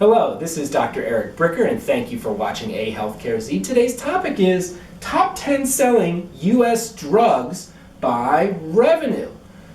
Hello, this is Dr. Eric Bricker, and thank you for watching AHealthcareZ. Today's topic is Top 10 Selling U.S. Drugs by Revenue.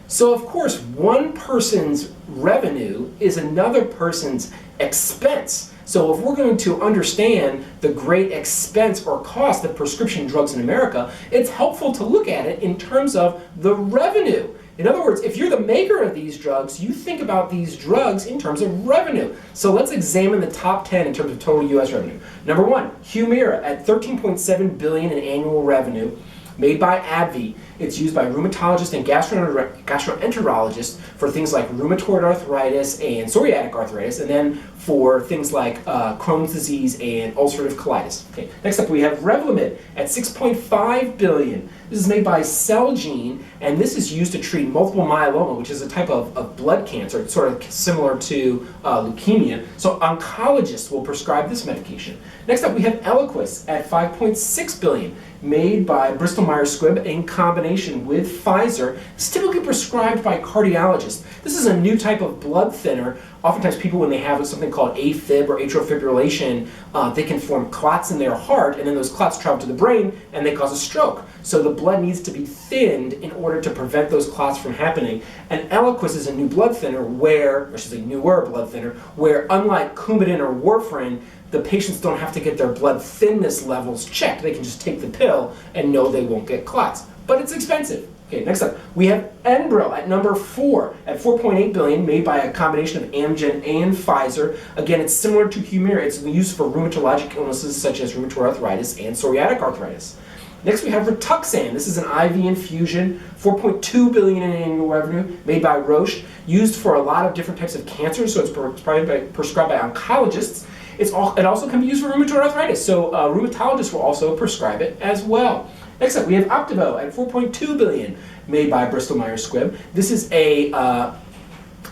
So, of course, one person's revenue is another person's expense. So if we're going to understand the great expense or cost of prescription drugs in America, it's helpful to look at it in terms of the revenue. In other words, if you're the maker of these drugs, you think about these drugs in terms of revenue. So let's examine the top 10 in terms of total U.S. revenue. Number one, Humira at $13.7 billion in annual revenue, made by AbbVie. It's used by rheumatologists and gastroenterologists for things like rheumatoid arthritis and psoriatic arthritis, and then for things like Crohn's disease and ulcerative colitis. Okay. Next up, we have Revlimid at $6.5 billion. This is made by Celgene, and this is used to treat multiple myeloma, which is a type of blood cancer. It's sort of similar to leukemia. So oncologists will prescribe this medication. Next up, we have Eliquis at $5.6 billion, made by Bristol Myers Squibb in combination with Pfizer. It's typically prescribed by cardiologists. This is a new type of blood thinner. Oftentimes people, when they have something called AFib or atrial fibrillation, they can form clots in their heart, and then those clots travel to the brain and they cause a stroke. So the blood needs to be thinned in order to prevent those clots from happening. And Eliquis is a new blood thinner where, or I should say newer blood thinner, where unlike Coumadin or warfarin, the patients don't have to get their blood thinness levels checked. They can just take the pill and know they won't get clots. But it's expensive. Okay, next up, we have Enbrel at number 4 at $4.8 billion, made by a combination of Amgen and Pfizer. Again, it's similar to Humira. It's used for rheumatologic illnesses such as rheumatoid arthritis and psoriatic arthritis. Next, we have Rituxan. This is an IV infusion, $4.2 billion in annual revenue, made by Roche, used for a lot of different types of cancers, so it's prescribed by oncologists. It also can be used for rheumatoid arthritis, so rheumatologists will also prescribe it as well. Next up, we have Opdivo at $4.2 billion, made by Bristol Myers Squibb. This is a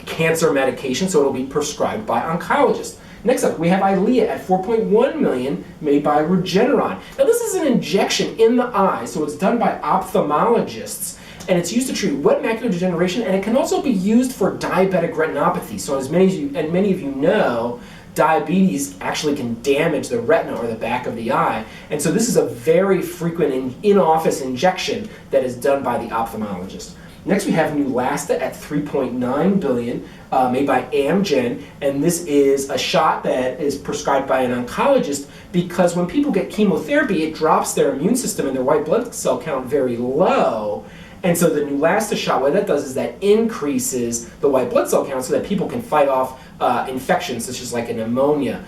cancer medication, so it'll be prescribed by oncologists. Next up, we have Eylea at $4.1 million, made by Regeneron. Now, this is an injection in the eye, so it's done by ophthalmologists, and it's used to treat wet macular degeneration, and it can also be used for diabetic retinopathy. So as many of you know, diabetes actually can damage the retina or the back of the eye, and so this is a very frequent in-office injection that is done by the ophthalmologist. Next, we have Neulasta at $3.9 billion, made by Amgen, and this is a shot that is prescribed by an oncologist because when people get chemotherapy, it drops their immune system and their white blood cell count very low. And so the Neulasta shot, what that does is that increases the white blood cell count so that people can fight off infections such as like a pneumonia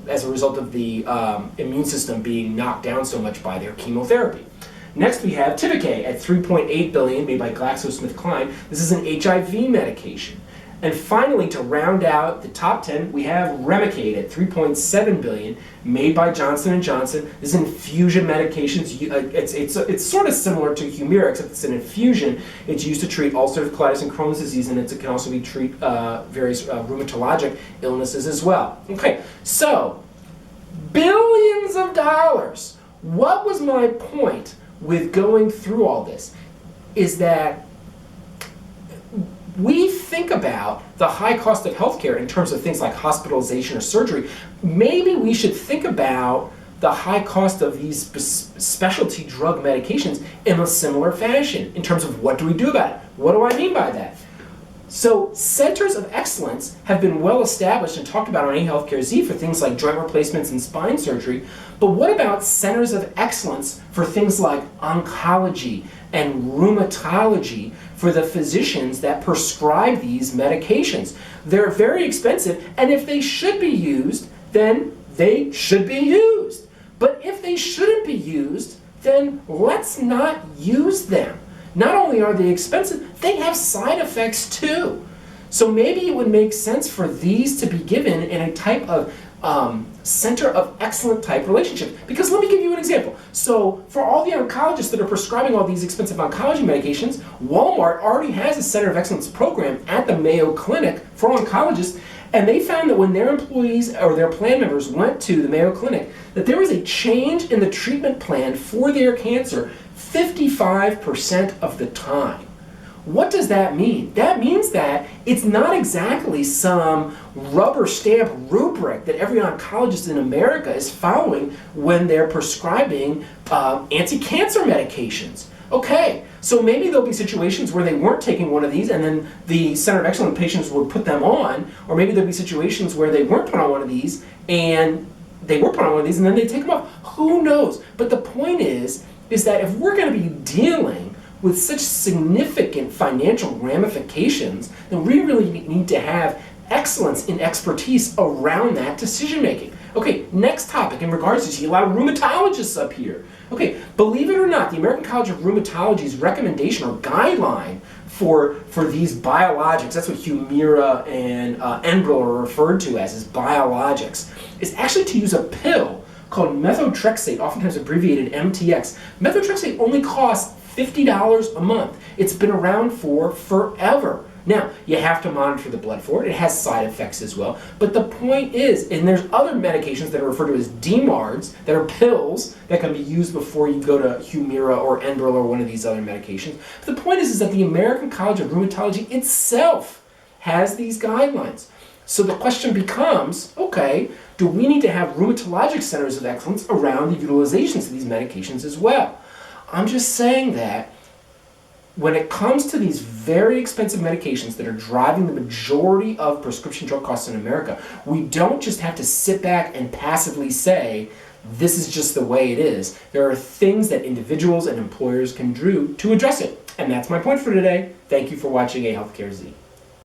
as a result of the immune system being knocked down so much by their chemotherapy. Next, we have Tivicay at $3.8 billion, made by GlaxoSmithKline. This is an HIV medication. And finally, to round out the top 10, we have Remicaid at $3.7 billion, made by Johnson & Johnson. This is an infusion medication. It's sort of similar to Humira, except it's an infusion. It's used to treat ulcerative colitis and Crohn's disease, and it can also be treat various rheumatologic illnesses as well. Okay, so billions of dollars. What was my point with going through all this? Is that we think about the high cost of healthcare in terms of things like hospitalization or surgery. Maybe we should think about the high cost of these specialty drug medications in a similar fashion in terms of what do we do about it? What do I mean by that? So centers of excellence have been well established and talked about on AHealthcareZ for things like joint replacements and spine surgery, but what about centers of excellence for things like oncology and rheumatology for the physicians that prescribe these medications? They're very expensive, and if they should be used, then they should be used. But if they shouldn't be used, then let's not use them. Not only are they expensive, they have side effects too. So maybe it would make sense for these to be given in a type of center of excellent type relationship. Because let me give you an example. So for all the oncologists that are prescribing all these expensive oncology medications, Walmart already has a center of excellence program at the Mayo Clinic for oncologists, and they found that when their employees or their plan members went to the Mayo Clinic, that there was a change in the treatment plan for their cancer 55% of the time. What does that mean? That means that it's not exactly some rubber stamp rubric that every oncologist in America is following when they're prescribing anti-cancer medications. Okay, so maybe there'll be situations where they weren't taking one of these and then the Center of Excellence patients would put them on, or maybe there'll be situations where they weren't put on one of these and they were put on one of these and then they take them off. Who knows? But the point is that if we're going to be dealing with such significant financial ramifications, then we really need to have excellence in expertise around that decision making. Okay, next topic in regards to, see a lot of rheumatologists up here. Okay, believe it or not, the American College of Rheumatology's recommendation or guideline for these biologics, that's what Humira and Enbrel are referred to as biologics, is actually to use a pill called methotrexate, oftentimes abbreviated MTX. Methotrexate only costs $50 a month. It's been around for forever. Now, you have to monitor the blood for it. It has side effects as well. But the point is, and there's other medications that are referred to as DMARDs, that are pills that can be used before you go to Humira or Enbrel or one of these other medications. But the point is that the American College of Rheumatology itself has these guidelines. So the question becomes, okay, do we need to have rheumatologic centers of excellence around the utilizations of these medications as well? I'm just saying that when it comes to these very expensive medications that are driving the majority of prescription drug costs in America, we don't just have to sit back and passively say, this is just the way it is. There are things that individuals and employers can do to address it. And that's my point for today. Thank you for watching AHealthcareZ.